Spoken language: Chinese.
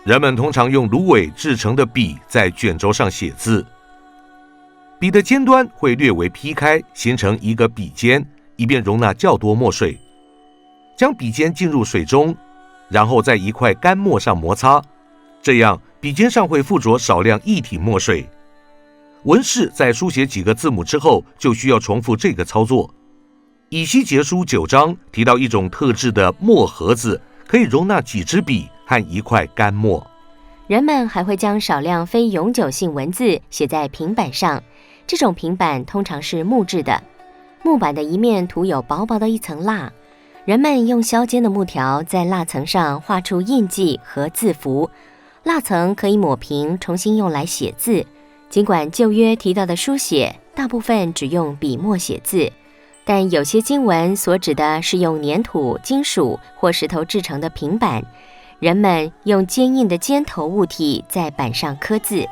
人们通常用芦苇制成的笔在卷轴上写字，笔的尖端会略微劈开，形成一个笔尖，以便容纳较多墨水。将笔尖进入水中，然后在一块干墨上摩擦，这样笔尖上会附着少量液体墨水。文士在书写几个字母之后，就需要重复这个操作。以西结书9章提到一种特制的墨盒子，可以容纳几支笔和一块干墨。人们还会将少量非永久性文字写在平板上，这种平板通常是木质的，木板的一面涂有薄薄的一层蜡。人们用削尖的木条在蜡层上画出印记和字符，蜡层可以抹平，重新用来写字。尽管旧约提到的书写大部分只用笔墨写字，但有些经文所指的是用粘土、金属或石头制成的平板，人们用坚硬的尖头物体在板上刻字。